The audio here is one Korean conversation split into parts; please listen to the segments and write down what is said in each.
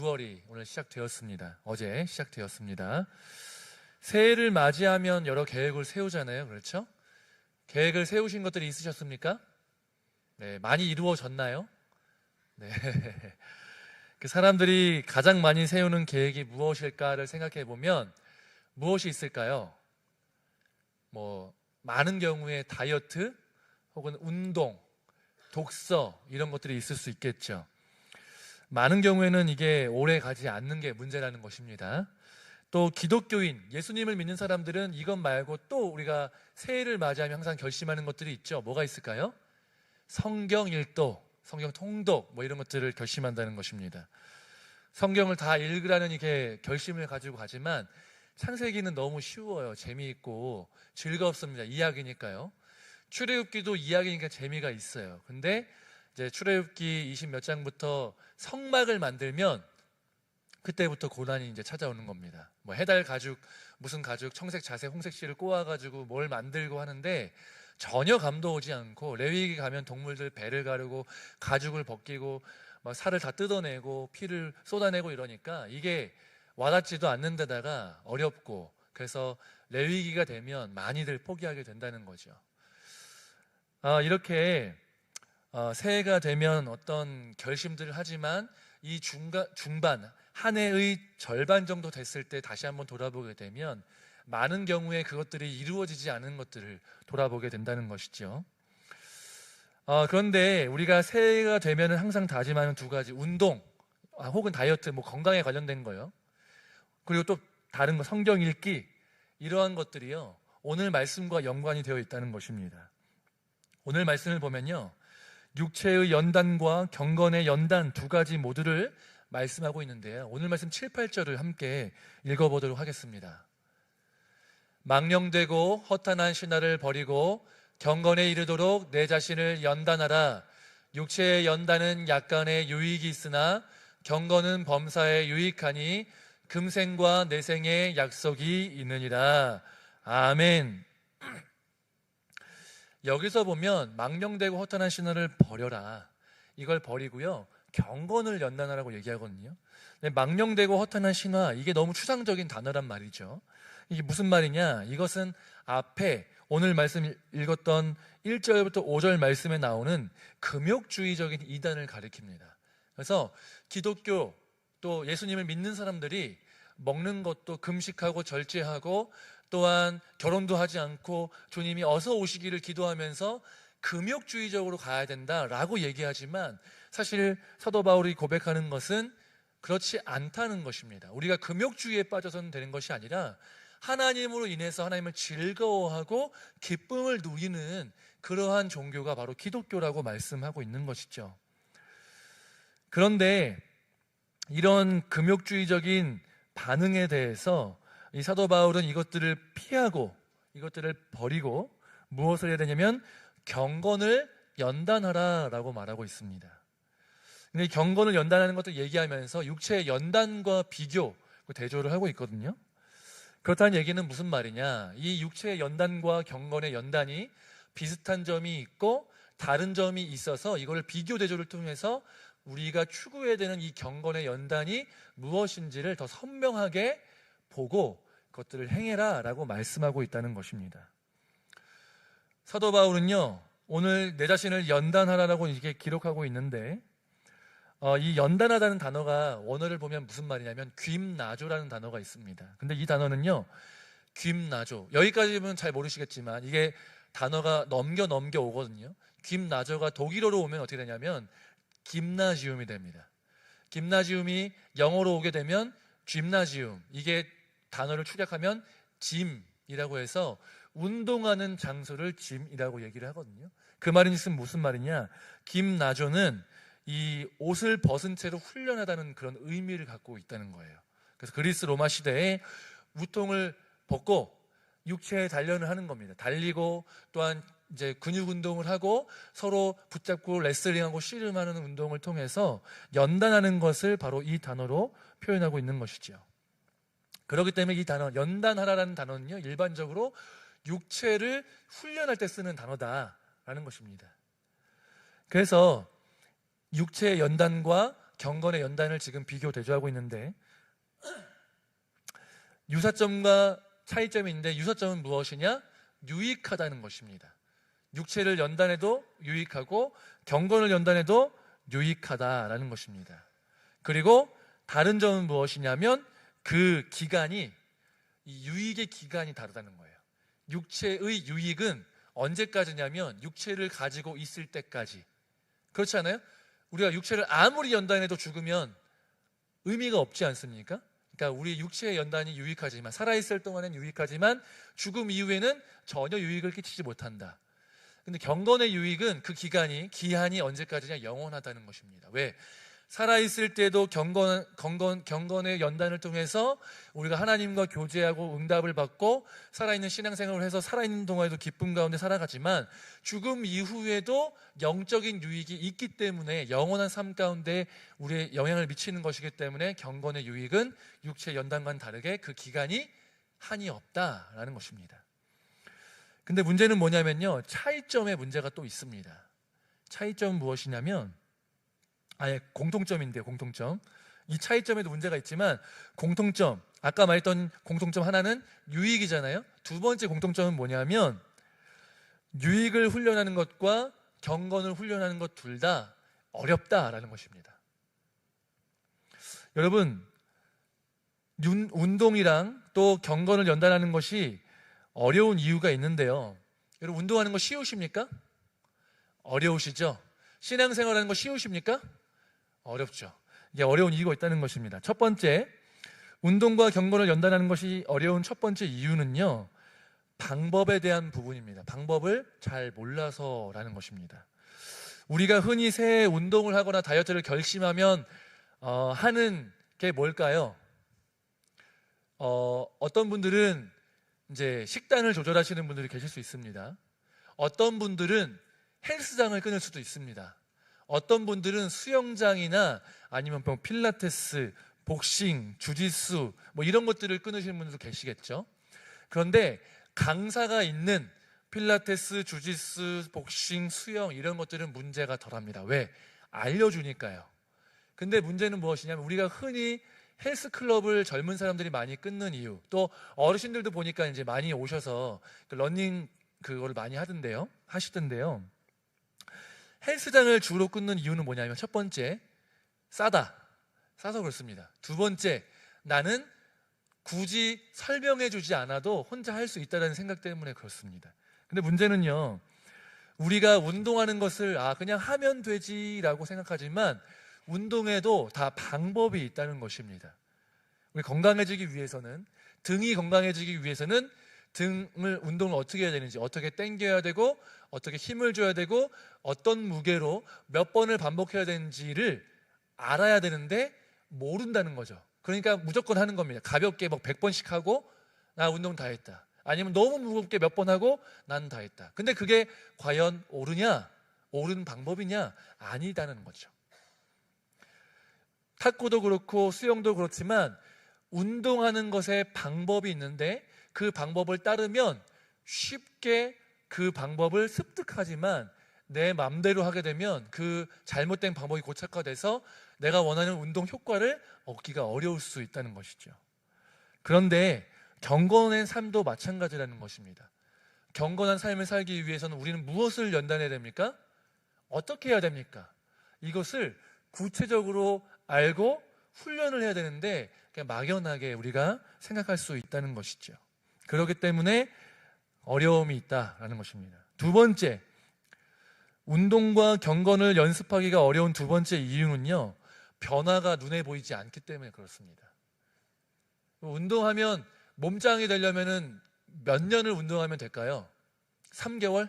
9월이 오늘 시작되었습니다. 어제 시작되었습니다. 새해를 맞이하면 여러 계획을 세우잖아요. 그렇죠? 계획을 세우신 것들이 있으셨습니까? 네, 많이 이루어졌나요? 네. 그 사람들이 가장 많이 세우는 계획이 무엇일까를 생각해 보면 무엇이 있을까요? 많은 경우에 다이어트 혹은 운동, 독서 이런 것들이 있을 수 있겠죠. 많은 경우에는 이게 오래 가지 않는 게 문제라는 것입니다. 또 기독교인, 예수님을 믿는 사람들은 이것 말고 또 우리가 새해를 맞이하면 항상 결심하는 것들이 있죠. 뭐가 있을까요? 성경 읽도, 성경 통독 이런 것들을 결심한다는 것입니다. 성경을 다 읽으라는 이게 결심을 가지고 가지만 창세기는 너무 쉬워요. 재미있고 즐겁습니다. 이야기니까요. 출애굽기도 이야기니까 재미가 있어요. 근데 이제 출애굽기 20 몇 장부터 성막을 만들면 그때부터 고난이 이제 찾아오는 겁니다. 해달 가죽, 무슨 가죽, 청색, 자색, 홍색 실을 꼬아가지고 뭘 만들고 하는데 전혀 감도 오지 않고, 레위기 가면 동물들 배를 가르고 가죽을 벗기고 살을 다 뜯어내고 피를 쏟아내고 이러니까 이게 와닿지도 않는 데다가 어렵고, 그래서 레위기가 되면 많이들 포기하게 된다는 거죠. 이렇게 새해가 되면 어떤 결심들을 하지만 이 중반 한 해의 절반 정도 됐을 때 다시 한번 돌아보게 되면 많은 경우에 그것들이 이루어지지 않은 것들을 돌아보게 된다는 것이죠. 그런데 우리가 새해가 되면 항상 다짐하는 두 가지, 운동 혹은 다이어트, 건강에 관련된 거요. 그리고 또 다른 거, 성경 읽기, 이러한 것들이요, 오늘 말씀과 연관이 되어 있다는 것입니다. 오늘 말씀을 보면요, 육체의 연단과 경건의 연단 두 가지 모두를 말씀하고 있는데요, 오늘 말씀 7, 8절을 함께 읽어보도록 하겠습니다. 망령되고 허탄한 신화를 버리고 경건에 이르도록 내 자신을 연단하라. 육체의 연단은 약간의 유익이 있으나 경건은 범사에 유익하니 금생과 내생의 약속이 있느니라. 아멘. 여기서 보면 망령되고 허탄한 신화를 버려라, 이걸 버리고요, 경건을 연단하라고 얘기하거든요. 망령되고 허탄한 신화, 이게 너무 추상적인 단어란 말이죠. 이게 무슨 말이냐? 이것은 앞에 오늘 말씀 읽었던 1절부터 5절 말씀에 나오는 금욕주의적인 이단을 가리킵니다. 그래서 기독교 또 예수님을 믿는 사람들이 먹는 것도 금식하고 절제하고 또한 결혼도 하지 않고 주님이 어서 오시기를 기도하면서 금욕주의적으로 가야 된다라고 얘기하지만, 사실 사도 바울이 고백하는 것은 그렇지 않다는 것입니다. 우리가 금욕주의에 빠져서는 되는 것이 아니라 하나님으로 인해서 하나님을 즐거워하고 기쁨을 누리는 그러한 종교가 바로 기독교라고 말씀하고 있는 것이죠. 그런데 이런 금욕주의적인 반응에 대해서 이 사도 바울은 이것들을 피하고 이것들을 버리고 무엇을 해야 되냐면 경건을 연단하라라고 말하고 있습니다. 근데 경건을 연단하는 것도 얘기하면서 육체의 연단과 비교, 대조를 하고 있거든요. 그렇다는 얘기는 무슨 말이냐? 이 육체의 연단과 경건의 연단이 비슷한 점이 있고 다른 점이 있어서 이걸 비교 대조를 통해서 우리가 추구해야 되는 이 경건의 연단이 무엇인지를 더 선명하게 보고 그것들을 행해라 라고 말씀하고 있다는 것입니다. 사도 바울은요, 오늘 내 자신을 연단하라라고 이렇게 기록하고 있는데, 이 연단하다는 단어가 원어를 보면 무슨 말이냐면 귐나조라는 단어가 있습니다. 근데 이 단어는요, 귐나조, 여기까지는 잘 모르시겠지만 이게 단어가 넘겨 오거든요. 귐나조가 독일어로 오면 어떻게 되냐면 김나지움이 됩니다. 김나지움이 영어로 오게 되면 짐나지움, 이게 단어를 축약하면 짐이라고 해서 운동하는 장소를 짐이라고 얘기를 하거든요. 그 말은 무슨 말이냐? 김나조는 이 옷을 벗은 채로 훈련하다는 그런 의미를 갖고 있다는 거예요. 그래서 그리스 로마 시대에 우통을 벗고 육체의 단련을 하는 겁니다. 달리고 또한 이제 근육 운동을 하고 서로 붙잡고 레슬링하고 씨름하는 운동을 통해서 연단하는 것을 바로 이 단어로 표현하고 있는 것이죠. 그렇기 때문에 이 단어, 연단하라라는 단어는요, 일반적으로 육체를 훈련할 때 쓰는 단어다라는 것입니다. 그래서 육체의 연단과 경건의 연단을 지금 비교 대조하고 있는데, 유사점과 차이점이 있는데, 유사점은 무엇이냐? 유익하다는 것입니다. 육체를 연단해도 유익하고 경건을 연단해도 유익하다라는 것입니다. 그리고 다른 점은 무엇이냐면 그 기간이, 이 유익의 기간이 다르다는 거예요. 육체의 유익은 언제까지냐면 육체를 가지고 있을 때까지. 그렇지 않아요? 우리가 육체를 아무리 연단해도 죽으면 의미가 없지 않습니까? 그러니까 우리 육체의 연단이 유익하지만, 살아있을 동안은 유익하지만 죽음 이후에는 전혀 유익을 끼치지 못한다. 근데 경건의 유익은 그 기한이 언제까지냐? 영원하다는 것입니다. 왜? 살아있을 때도 경건의 연단을 통해서 우리가 하나님과 교제하고 응답을 받고 살아있는 신앙생활을 해서 살아있는 동안에도 기쁨 가운데 살아가지만, 죽음 이후에도 영적인 유익이 있기 때문에 영원한 삶 가운데 우리의 영향을 미치는 것이기 때문에 경건의 유익은 육체 연단과는 다르게 그 기간이 한이 없다라는 것입니다. 근데 문제는 뭐냐면요, 차이점에 문제가 또 있습니다. 차이점은 무엇이냐면, 공통점인데요, 공통점. 이 차이점에도 문제가 있지만 공통점, 아까 말했던 공통점 하나는 유익이잖아요. 두 번째 공통점은 뭐냐면, 유익을 훈련하는 것과 경건을 훈련하는 것 둘 다 어렵다라는 것입니다. 여러분, 운동이랑 또 경건을 연단하는 것이 어려운 이유가 있는데요. 여러분, 운동하는 거 쉬우십니까? 어려우시죠? 신앙생활하는 거 쉬우십니까? 어렵죠. 이게 어려운 이유가 있다는 것입니다. 첫 번째, 운동과 경건을 연단하는 것이 어려운 첫 번째 이유는요, 방법에 대한 부분입니다. 방법을 잘 몰라서라는 것입니다. 우리가 흔히 새해 운동을 하거나 다이어트를 결심하면 하는 게 뭘까요? 어떤 분들은 이제 식단을 조절하시는 분들이 계실 수 있습니다. 어떤 분들은 헬스장을 끊을 수도 있습니다. 어떤 분들은 수영장이나 아니면 필라테스, 복싱, 주짓수 뭐 이런 것들을 끊으시는 분들도 계시겠죠. 그런데 강사가 있는 필라테스, 주짓수, 복싱, 수영 이런 것들은 문제가 덜합니다. 왜? 알려주니까요. 근데 문제는 무엇이냐면, 우리가 흔히 헬스클럽을 젊은 사람들이 많이 끊는 이유, 또 어르신들도 보니까 이제 많이 오셔서 러닝 그거를 많이 하시던데요. 헬스장을 주로 끊는 이유는 뭐냐면, 첫 번째, 싸서 그렇습니다. 두 번째, 나는 굳이 설명해 주지 않아도 혼자 할 수 있다는 생각 때문에 그렇습니다. 근데 문제는요, 우리가 운동하는 것을 그냥 하면 되지라고 생각하지만 운동에도 다 방법이 있다는 것입니다. 우리 건강해지기 위해서는, 등이 건강해지기 위해서는 운동을 어떻게 해야 되는지, 어떻게 당겨야 되고, 어떻게 힘을 줘야 되고, 어떤 무게로 몇 번을 반복해야 되는지를 알아야 되는데 모른다는 거죠. 그러니까 무조건 하는 겁니다. 가볍게 100번씩 하고 나 운동 다 했다. 아니면 너무 무겁게 몇 번 하고 난 다 했다. 근데 그게 과연 옳은 방법이냐? 아니다는 거죠. 탁구도 그렇고 수영도 그렇지만 운동하는 것에 방법이 있는데, 그 방법을 따르면 쉽게 그 방법을 습득하지만 내 맘대로 하게 되면 그 잘못된 방법이 고착화돼서 내가 원하는 운동 효과를 얻기가 어려울 수 있다는 것이죠. 그런데 경건의 삶도 마찬가지라는 것입니다. 경건한 삶을 살기 위해서는 우리는 무엇을 연단해야 됩니까? 어떻게 해야 됩니까? 이것을 구체적으로 알고 훈련을 해야 되는데 그냥 막연하게 우리가 생각할 수 있다는 것이죠. 그렇기 때문에 어려움이 있다라는 것입니다. 두 번째, 운동과 경건을 연습하기가 어려운 두 번째 이유는요, 변화가 눈에 보이지 않기 때문에 그렇습니다. 운동하면, 몸짱이 되려면 몇 년을 운동하면 될까요? 3개월?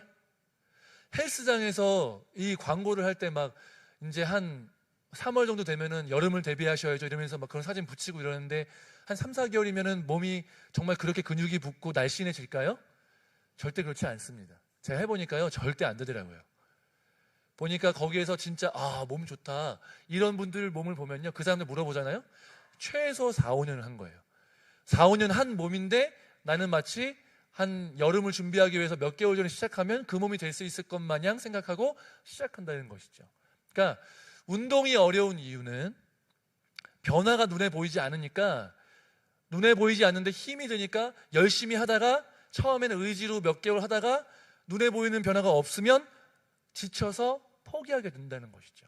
헬스장에서 이 광고를 할 때 막 이제 한 3월 정도 되면은 여름을 대비하셔야죠 이러면서 막 그런 사진 붙이고 이러는데, 한 3, 4개월이면은 몸이 정말 그렇게 근육이 붙고 날씬해질까요? 절대 그렇지 않습니다. 제가 해보니까요, 절대 안 되더라고요. 보니까 거기에서 진짜 몸 좋다 이런 분들 몸을 보면요, 그 사람들 물어보잖아요. 최소 4, 5년을 한 거예요. 4, 5년 한 몸인데 나는 마치 한 여름을 준비하기 위해서 몇 개월 전에 시작하면 그 몸이 될 수 있을 것 마냥 생각하고 시작한다는 것이죠. 그러니까 운동이 어려운 이유는 변화가 눈에 보이지 않으니까, 눈에 보이지 않는데 힘이 드니까 열심히 하다가 처음에는 의지로 몇 개월 하다가 눈에 보이는 변화가 없으면 지쳐서 포기하게 된다는 것이죠.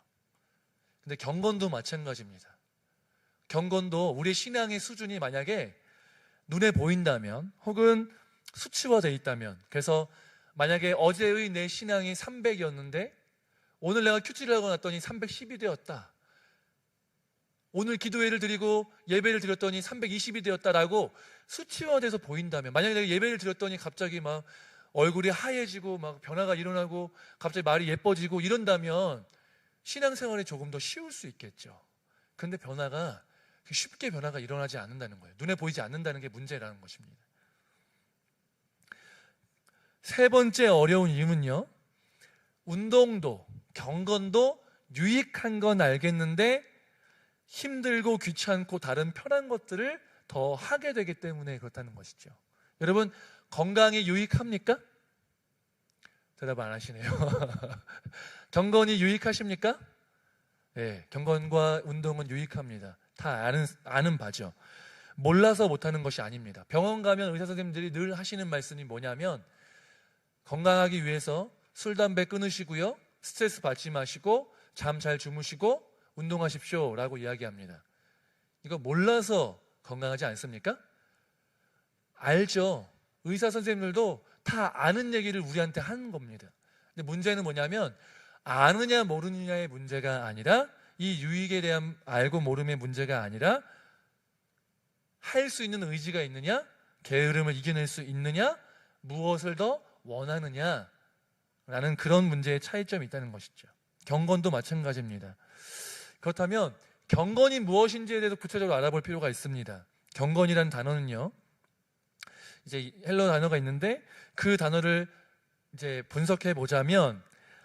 근데 경건도 마찬가지입니다. 경건도 우리의 신앙의 수준이 만약에 눈에 보인다면, 혹은 수치화되어 있다면, 그래서 만약에 어제의 내 신앙이 300이었는데 오늘 내가 큐티를 하고 났더니 310이 되었다, 오늘 기도회를 드리고 예배를 드렸더니 320이 되었다라고 수치화돼서 보인다면, 만약에 내가 예배를 드렸더니 갑자기 막 얼굴이 하얘지고 막 변화가 일어나고 갑자기 말이 예뻐지고 이런다면 신앙생활이 조금 더 쉬울 수 있겠죠. 근데 쉽게 변화가 일어나지 않는다는 거예요. 눈에 보이지 않는다는 게 문제라는 것입니다. 세 번째 어려운 이유는요, 운동도 경건도 유익한 건 알겠는데 힘들고 귀찮고 다른 편한 것들을 더 하게 되기 때문에 그렇다는 것이죠. 여러분, 건강이 유익합니까? 대답 안 하시네요. 경건이 유익하십니까? 네, 경건과 운동은 유익합니다. 다 아는 바죠. 몰라서 못하는 것이 아닙니다. 병원 가면 의사 선생님들이 늘 하시는 말씀이 뭐냐면, 건강하기 위해서 술, 담배 끊으시고요, 스트레스 받지 마시고 잠 잘 주무시고 운동하십시오 라고 이야기합니다. 이거 몰라서 건강하지 않습니까? 알죠. 의사 선생님들도 다 아는 얘기를 우리한테 하는 겁니다. 근데 문제는 뭐냐면, 아느냐 모르느냐의 문제가 아니라, 이 유익에 대한 알고 모름의 문제가 아니라, 할 수 있는 의지가 있느냐, 게으름을 이겨낼 수 있느냐, 무엇을 더 원하느냐 라는 그런 문제의 차이점이 있다는 것이죠. 경건도 마찬가지입니다. 그렇다면 경건이 무엇인지에 대해서 구체적으로 알아볼 필요가 있습니다. 경건이라는 단어는요, 이제 헬러 단어가 있는데 그 단어를 이제 분석해 보자면,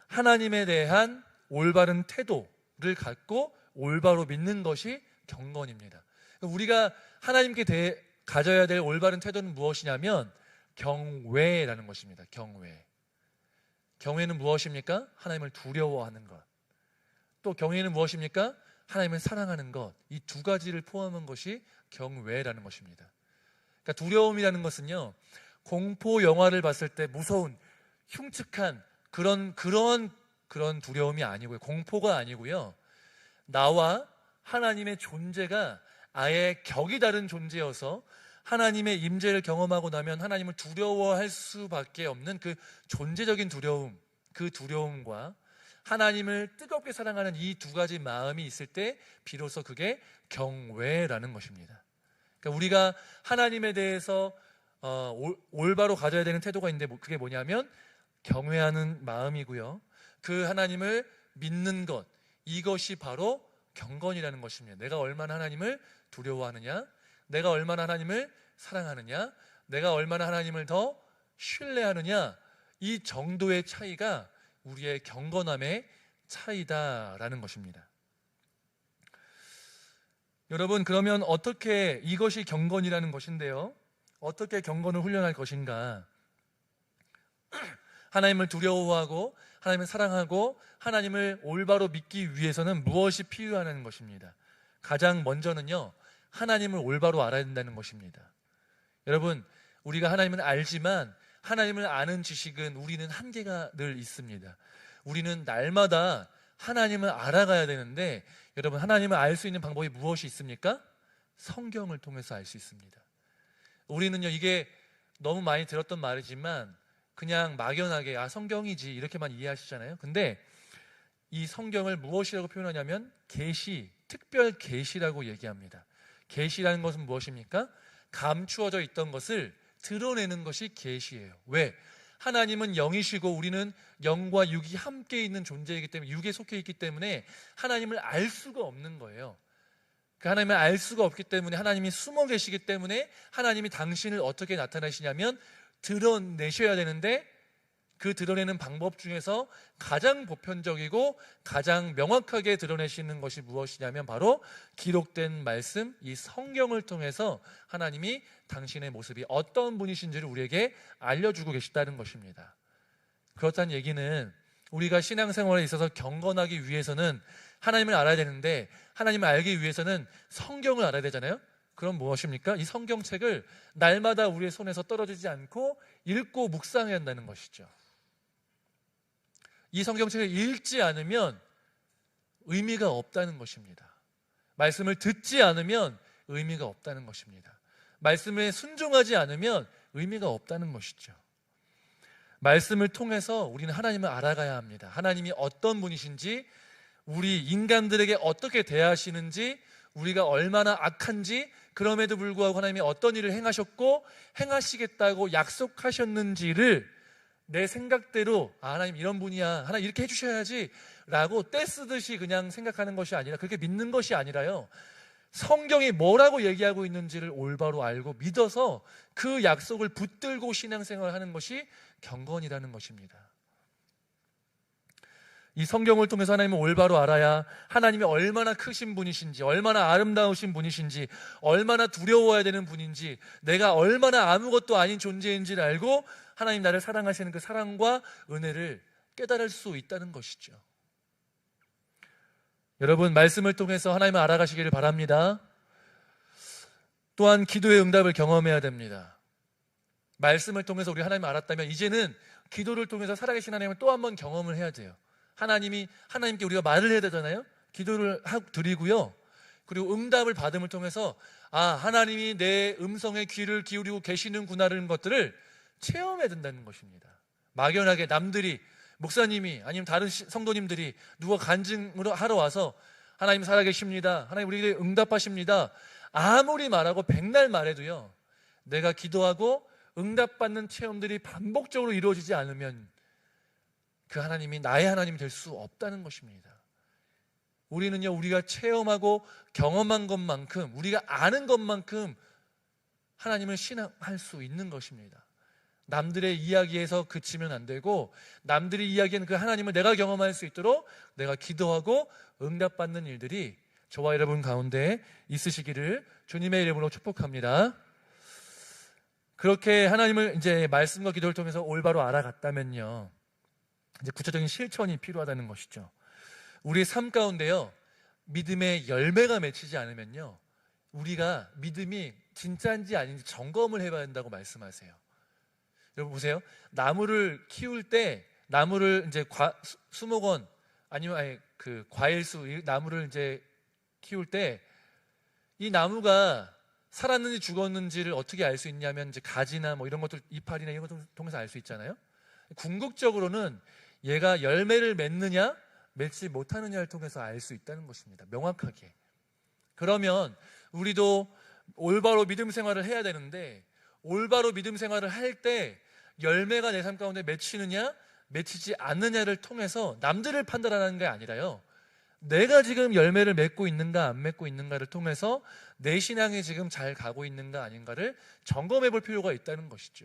하나님에 대한 올바른 태도를 갖고 올바로 믿는 것이 경건입니다. 우리가 하나님께 가져야 될 올바른 태도는 무엇이냐면 경외라는 것입니다. 경외는 무엇입니까? 하나님을 두려워하는 것. 또 경외는 무엇입니까? 하나님을 사랑하는 것. 이 두 가지를 포함한 것이 경외라는 것입니다. 그러니까 두려움이라는 것은요, 공포 영화를 봤을 때 무서운 흉측한 그런 두려움이 아니고요, 공포가 아니고요, 나와 하나님의 존재가 아예 격이 다른 존재여서 하나님의 임재를 경험하고 나면 하나님을 두려워할 수밖에 없는 그 존재적인 두려움, 그 두려움과 하나님을 뜨겁게 사랑하는 이 두 가지 마음이 있을 때 비로소 그게 경외라는 것입니다. 그러니까 우리가 하나님에 대해서 올바로 가져야 되는 태도가 있는데, 그게 뭐냐면 경외하는 마음이고요, 그 하나님을 믿는 것, 이것이 바로 경건이라는 것입니다. 내가 얼마나 하나님을 두려워하느냐, 내가 얼마나 하나님을 사랑하느냐, 내가 얼마나 하나님을 더 신뢰하느냐, 이 정도의 차이가 우리의 경건함의 차이다라는 것입니다. 여러분, 그러면 어떻게, 이것이 경건이라는 것인데요, 어떻게 경건을 훈련할 것인가? 하나님을 두려워하고 하나님을 사랑하고 하나님을 올바로 믿기 위해서는 무엇이 필요하는 것입니다. 가장 먼저는요, 하나님을 올바로 알아야 된다는 것입니다. 여러분, 우리가 하나님을 알지만 하나님을 아는 지식은 우리는 한계가 늘 있습니다. 우리는 날마다 하나님을 알아가야 되는데, 여러분, 하나님을 알 수 있는 방법이 무엇이 있습니까? 성경을 통해서 알 수 있습니다. 우리는요, 이게 너무 많이 들었던 말이지만 그냥 막연하게 성경이지 이렇게만 이해하시잖아요. 근데 이 성경을 무엇이라고 표현하냐면 계시, 특별 계시라고 얘기합니다. 계시라는 것은 무엇입니까? 감추어져 있던 것을 드러내는 것이 계시예요. 왜? 하나님은 영이시고 우리는 영과 육이 함께 있는 존재이기 때문에, 육에 속해 있기 때문에 하나님을 알 수가 없는 거예요. 그 하나님을 알 수가 없기 때문에, 하나님이 숨어 계시기 때문에 하나님이 당신을 어떻게 나타내시냐면 드러내셔야 되는데, 그 드러내는 방법 중에서 가장 보편적이고 가장 명확하게 드러내시는 것이 무엇이냐면 바로 기록된 말씀, 이 성경을 통해서 하나님이 당신의 모습이 어떤 분이신지를 우리에게 알려주고 계시다는 것입니다. 그렇다는 얘기는 우리가 신앙생활에 있어서 경건하기 위해서는 하나님을 알아야 되는데 하나님을 알기 위해서는 성경을 알아야 되잖아요. 그럼 무엇입니까? 이 성경책을 날마다 우리의 손에서 떨어지지 않고 읽고 묵상해야 한다는 것이죠. 이 성경책을 읽지 않으면 의미가 없다는 것입니다. 말씀을 듣지 않으면 의미가 없다는 것입니다. 말씀에 순종하지 않으면 의미가 없다는 것이죠. 말씀을 통해서 우리는 하나님을 알아가야 합니다. 하나님이 어떤 분이신지, 우리 인간들에게 어떻게 대하시는지, 우리가 얼마나 악한지, 그럼에도 불구하고 하나님이 어떤 일을 행하셨고 행하시겠다고 약속하셨는지를 내 생각대로 하나님 이런 분이야, 하나님 이렇게 해주셔야지 라고 떼쓰듯이 그냥 생각하는 것이 아니라, 그렇게 믿는 것이 아니라요, 성경이 뭐라고 얘기하고 있는지를 올바로 알고 믿어서 그 약속을 붙들고 신앙생활을 하는 것이 경건이라는 것입니다. 이 성경을 통해서 하나님을 올바로 알아야 하나님이 얼마나 크신 분이신지, 얼마나 아름다우신 분이신지, 얼마나 두려워해야 되는 분인지, 내가 얼마나 아무것도 아닌 존재인지를 알고 하나님 나를 사랑하시는 그 사랑과 은혜를 깨달을 수 있다는 것이죠. 여러분, 말씀을 통해서 하나님을 알아가시기를 바랍니다. 또한 기도의 응답을 경험해야 됩니다. 말씀을 통해서 우리 하나님을 알았다면 이제는 기도를 통해서 살아계신 하나님을 또 한 번 경험을 해야 돼요. 하나님께 우리가 말을 해야 되잖아요. 기도를 드리고요. 그리고 응답을 받음을 통해서 하나님이 내 음성에 귀를 기울이고 계시는구나라는 것들을 체험해야 된다는 것입니다. 막연하게 남들이, 목사님이 아니면 다른 성도님들이 누가 간증을 하러 와서 하나님 살아계십니다, 하나님 우리에게 응답하십니다, 아무리 말하고 백날 말해도요, 내가 기도하고 응답받는 체험들이 반복적으로 이루어지지 않으면 그 하나님이 나의 하나님이 될 수 없다는 것입니다. 우리는요, 우리가 체험하고 경험한 것만큼, 우리가 아는 것만큼 하나님을 신앙할 수 있는 것입니다. 남들의 이야기에서 그치면 안 되고, 남들이 이야기하는 그 하나님을 내가 경험할 수 있도록 내가 기도하고 응답받는 일들이 저와 여러분 가운데 있으시기를 주님의 이름으로 축복합니다. 그렇게 하나님을 이제 말씀과 기도를 통해서 올바로 알아갔다면요, 이제 구체적인 실천이 필요하다는 것이죠. 우리의 삶 가운데요, 믿음의 열매가 맺히지 않으면요, 우리가 믿음이 진짜인지 아닌지 점검을 해봐야 한다고 말씀하세요. 여러분 보세요. 나무를 키울 때, 나무를 이제 수목원 아니면 그 과일수 나무를 이제 키울 때 이 나무가 살았는지 죽었는지를 어떻게 알 수 있냐면, 이제 가지나 뭐 이런 것들, 이파리나 이런 것들 통해서 알 수 있잖아요. 궁극적으로는 얘가 열매를 맺느냐 맺지 못하느냐를 통해서 알 수 있다는 것입니다. 명확하게. 그러면 우리도 올바로 믿음 생활을 해야 되는데, 올바로 믿음 생활을 할 때 열매가 내 삶 가운데 맺히느냐 맺히지 않느냐를 통해서 남들을 판단하는 게 아니라요, 내가 지금 열매를 맺고 있는가 안 맺고 있는가를 통해서 내 신앙이 지금 잘 가고 있는가 아닌가를 점검해 볼 필요가 있다는 것이죠.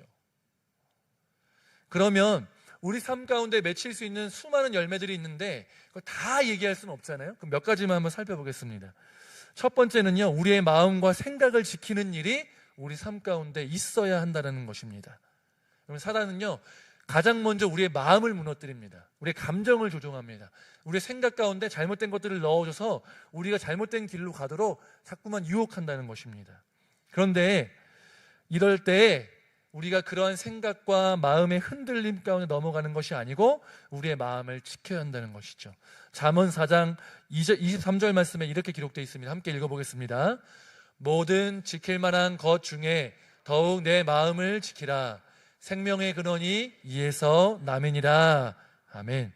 그러면 우리 삶 가운데 맺힐 수 있는 수많은 열매들이 있는데 그걸 다 얘기할 수는 없잖아요. 그럼 몇 가지만 한번 살펴보겠습니다. 첫 번째는요, 우리의 마음과 생각을 지키는 일이 우리 삶 가운데 있어야 한다는 것입니다. 그러면 사단은요, 가장 먼저 우리의 마음을 무너뜨립니다. 우리의 감정을 조종합니다. 우리의 생각 가운데 잘못된 것들을 넣어줘서 우리가 잘못된 길로 가도록 자꾸만 유혹한다는 것입니다. 그런데 이럴 때 우리가 그러한 생각과 마음의 흔들림 가운데 넘어가는 것이 아니고 우리의 마음을 지켜야 한다는 것이죠. 잠언 4장 23절 말씀에 이렇게 기록되어 있습니다. 함께 읽어보겠습니다. 모든 지킬 만한 것 중에 더욱 내 마음을 지키라. 생명의 근원이 이에서 남이니라. 아멘.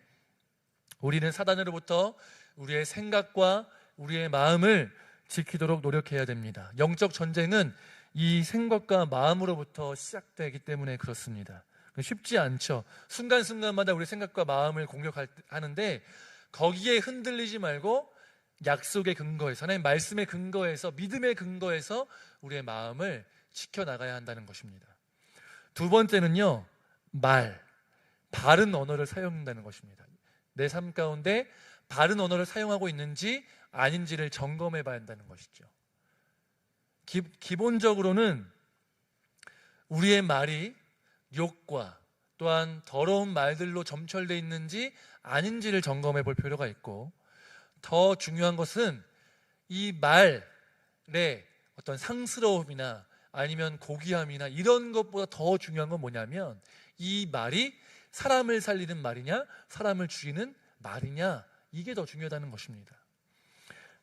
우리는 사단으로부터 우리의 생각과 우리의 마음을 지키도록 노력해야 됩니다. 영적 전쟁은 이 생각과 마음으로부터 시작되기 때문에 그렇습니다. 쉽지 않죠. 순간순간마다 우리 생각과 마음을 공격하는데, 거기에 흔들리지 말고 약속의 근거에서, 하나님 말씀의 근거에서, 믿음의 근거에서 우리의 마음을 지켜나가야 한다는 것입니다. 두 번째는요, 바른 언어를 사용한다는 것입니다. 내 삶 가운데 바른 언어를 사용하고 있는지 아닌지를 점검해 봐야 한다는 것이죠. 기본적으로는 우리의 말이 욕과 또한 더러운 말들로 점철되어 있는지 아닌지를 점검해 볼 필요가 있고, 더 중요한 것은 이 말의 어떤 상스러움이나 아니면 고귀함이나 이런 것보다 더 중요한 건 뭐냐면 이 말이 사람을 살리는 말이냐 사람을 죽이는 말이냐, 이게 더 중요하다는 것입니다.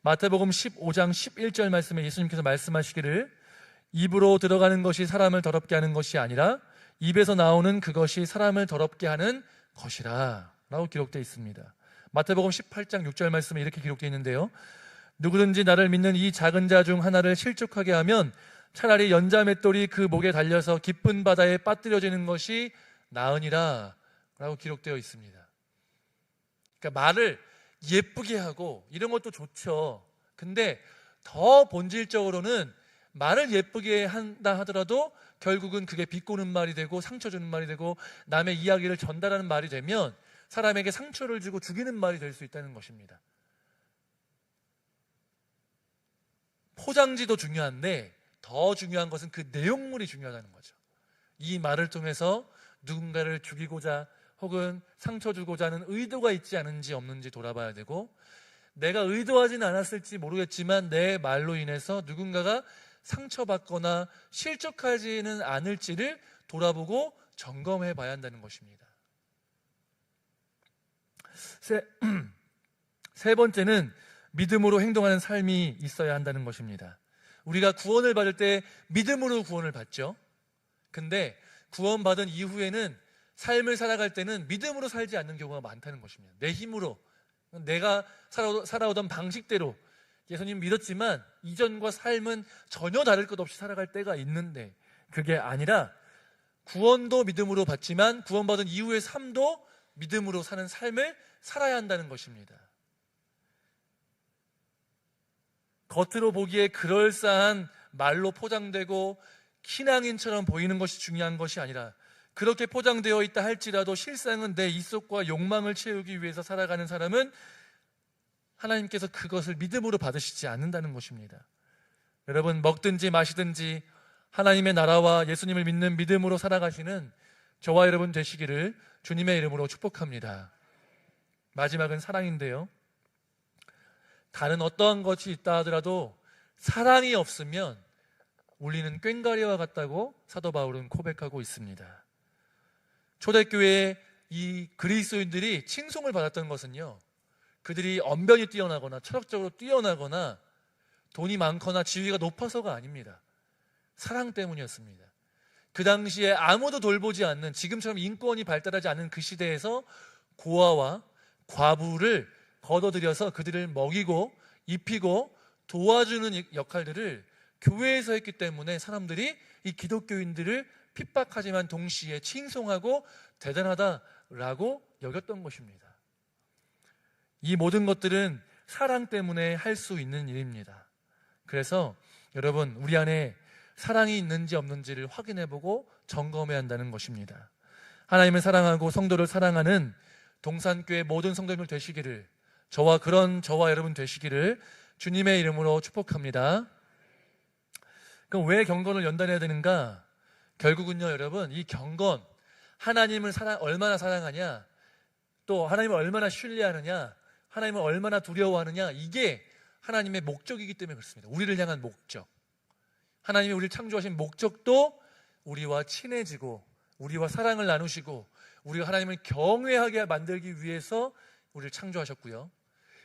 마태복음 15장 11절 말씀에 예수님께서 말씀하시기를 입으로 들어가는 것이 사람을 더럽게 하는 것이 아니라 입에서 나오는 그것이 사람을 더럽게 하는 것이라 라고 기록되어 있습니다. 마태복음 18장 6절 말씀에 이렇게 기록되어 있는데요, 누구든지 나를 믿는 이 작은 자 중 하나를 실족하게 하면 차라리 연자맷돌이 그 목에 달려서 깊은 바다에 빠뜨려지는 것이 나으니라 라고 기록되어 있습니다. 그러니까 말을 예쁘게 하고 이런 것도 좋죠. 근데 더 본질적으로는 말을 예쁘게 한다 하더라도 결국은 그게 비꼬는 말이 되고 상처 주는 말이 되고 남의 이야기를 전달하는 말이 되면 사람에게 상처를 주고 죽이는 말이 될 수 있다는 것입니다. 포장지도 중요한데 더 중요한 것은 그 내용물이 중요하다는 거죠. 이 말을 통해서 누군가를 죽이고자 혹은 상처 주고자 하는 의도가 있지 않은지 없는지 돌아봐야 되고, 내가 의도하지는 않았을지 모르겠지만 내 말로 인해서 누군가가 상처받거나 실족하지는 않을지를 돌아보고 점검해 봐야 한다는 것입니다. 세 번째는 믿음으로 행동하는 삶이 있어야 한다는 것입니다. 우리가 구원을 받을 때 믿음으로 구원을 받죠. 근데 구원받은 이후에는 삶을 살아갈 때는 믿음으로 살지 않는 경우가 많다는 것입니다. 내 힘으로, 내가 살아오던 방식대로 예수님 믿었지만 이전과 삶은 전혀 다를 것 없이 살아갈 때가 있는데, 그게 아니라 구원도 믿음으로 받지만 구원받은 이후의 삶도 믿음으로 사는 삶을 살아야 한다는 것입니다. 겉으로 보기에 그럴싸한 말로 포장되고 신앙인처럼 보이는 것이 중요한 것이 아니라, 그렇게 포장되어 있다 할지라도 실상은 내 입속과 욕망을 채우기 위해서 살아가는 사람은 하나님께서 그것을 믿음으로 받으시지 않는다는 것입니다. 여러분, 먹든지 마시든지 하나님의 나라와 예수님을 믿는 믿음으로 살아가시는 저와 여러분 되시기를 주님의 이름으로 축복합니다. 마지막은 사랑인데요, 다른 어떠한 것이 있다 하더라도 사랑이 없으면 우리는 꽹과리와 같다고 사도 바울은 고백하고 있습니다. 초대교회의 이 그리스도인들이 칭송을 받았던 것은요, 그들이 언변이 뛰어나거나 철학적으로 뛰어나거나 돈이 많거나 지위가 높아서가 아닙니다. 사랑 때문이었습니다. 그 당시에 아무도 돌보지 않는, 지금처럼 인권이 발달하지 않은 그 시대에서 고아와 과부를 거둬들여서 그들을 먹이고 입히고 도와주는 역할들을 교회에서 했기 때문에 사람들이 이 기독교인들을 핍박하지만 동시에 칭송하고 대단하다라고 여겼던 것입니다. 이 모든 것들은 사랑 때문에 할 수 있는 일입니다. 그래서 여러분, 우리 안에 사랑이 있는지 없는지를 확인해보고 점검해야 한다는 것입니다. 하나님을 사랑하고 성도를 사랑하는 동산교회 모든 성도님들 되시기를, 저와 여러분 되시기를 주님의 이름으로 축복합니다. 그럼 왜 경건을 연단해야 되는가? 결국은요, 여러분, 이 경건, 하나님을 얼마나 사랑하냐, 또 하나님을 얼마나 신뢰하느냐, 하나님을 얼마나 두려워하느냐, 이게 하나님의 목적이기 때문에 그렇습니다. 우리를 향한 목적, 하나님이 우리를 창조하신 목적도 우리와 친해지고 우리와 사랑을 나누시고 우리가 하나님을 경외하게 만들기 위해서 우리를 창조하셨고요,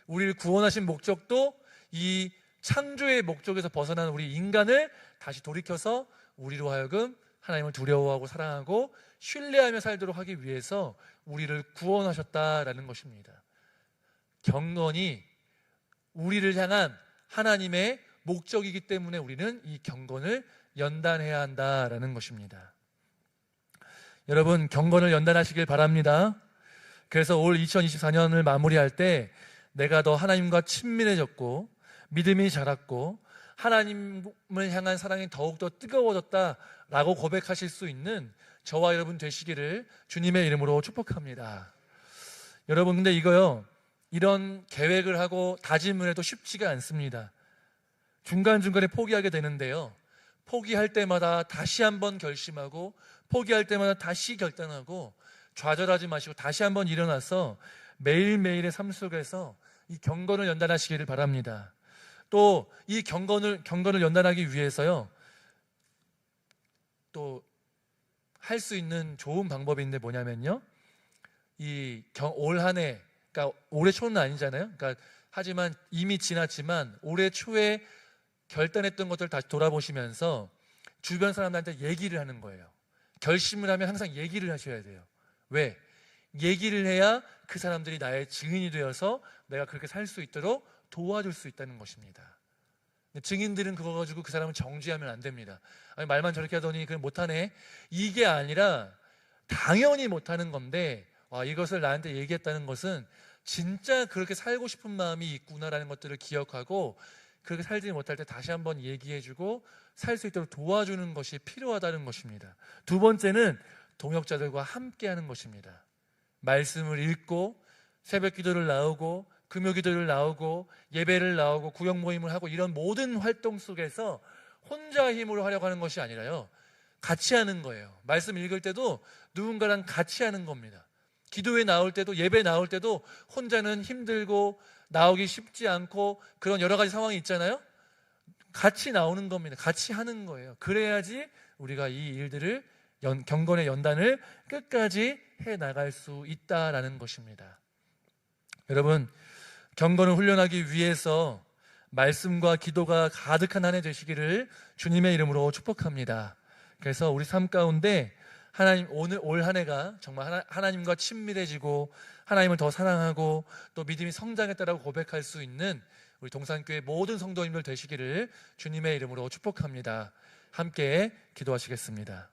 우리를 구원하신 목적도 이 창조의 목적에서 벗어난 우리 인간을 다시 돌이켜서 우리로 하여금 하나님을 두려워하고 사랑하고 신뢰하며 살도록 하기 위해서 우리를 구원하셨다라는 것입니다. 경건이 우리를 향한 하나님의 목적이기 때문에 우리는 이 경건을 연단해야 한다라는 것입니다. 여러분, 경건을 연단하시길 바랍니다. 그래서 올 2024년을 마무리할 때 내가 더 하나님과 친밀해졌고 믿음이 자랐고 하나님을 향한 사랑이 더욱더 뜨거워졌다라고 고백하실 수 있는 저와 여러분 되시기를 주님의 이름으로 축복합니다. 여러분, 근데 이거요, 이런 계획을 하고 다짐을 해도 쉽지가 않습니다. 중간중간에 포기하게 되는데요, 포기할 때마다 다시 한번 결심하고 포기할 때마다 다시 결단하고 좌절하지 마시고 다시 한번 일어나서 매일매일의 삶 속에서 이 경건을 연단하시기를 바랍니다. 또 이 경건을 연단하기 위해서요, 또 할 수 있는 좋은 방법인데 뭐냐면요, 올 한 해, 그러니까 올해 초는 아니잖아요. 그러니까 하지만 이미 지났지만 올해 초에 결단했던 것들을 다시 돌아보시면서 주변 사람들한테 얘기를 하는 거예요. 결심을 하면 항상 얘기를 하셔야 돼요. 왜? 얘기를 해야 그 사람들이 나의 증인이 되어서 내가 그렇게 살 수 있도록 도와줄 수 있다는 것입니다. 증인들은 그거 가지고 그 사람을 정죄하면 안 됩니다. 아니, 말만 저렇게 하더니 그냥 못하네, 이게 아니라 당연히 못하는 건데, 이것을 나한테 얘기했다는 것은 진짜 그렇게 살고 싶은 마음이 있구나라는 것들을 기억하고, 그렇게 살지 못할 때 다시 한번 얘기해주고 살 수 있도록 도와주는 것이 필요하다는 것입니다. 두 번째는 동역자들과 함께하는 것입니다. 말씀을 읽고 새벽 기도를 나오고 금요 기도를 나오고 예배를 나오고 구역 모임을 하고, 이런 모든 활동 속에서 혼자 힘으로 하려고 하는 것이 아니라요, 같이 하는 거예요. 말씀 읽을 때도 누군가랑 같이 하는 겁니다. 기도에 나올 때도, 예배 나올 때도 혼자는 힘들고 나오기 쉽지 않고 그런 여러 가지 상황이 있잖아요. 같이 나오는 겁니다. 같이 하는 거예요. 그래야지 우리가 이 일들을 경건의 연단을 끝까지 해나갈 수 있다라는 것입니다. 여러분, 경건을 훈련하기 위해서 말씀과 기도가 가득한 한 해 되시기를 주님의 이름으로 축복합니다. 그래서 우리 삶 가운데 하나님, 올 한 해가 정말 하나님과 친밀해지고 하나님을 더 사랑하고 또 믿음이 성장했다라고 고백할 수 있는 우리 동산교회 모든 성도님들 되시기를 주님의 이름으로 축복합니다. 함께 기도하시겠습니다.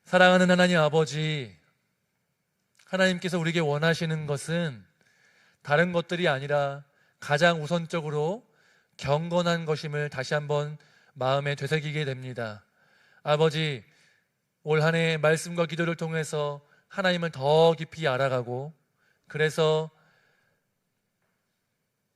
사랑하는 하나님 아버지, 하나님께서 우리에게 원하시는 것은 다른 것들이 아니라 가장 우선적으로 경건한 것임을 다시 한번 마음에 되새기게 됩니다. 아버지, 올 한 해 말씀과 기도를 통해서 하나님을 더 깊이 알아가고, 그래서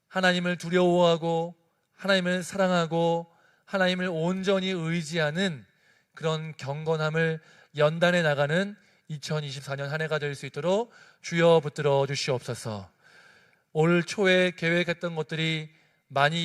하나님을 두려워하고 하나님을 사랑하고 하나님을 온전히 의지하는 그런 경건함을 연단해 나가는 2024년 한 해가 될 수 있도록 주여 붙들어 주시옵소서. 올 초에 계획했던 것들이 많이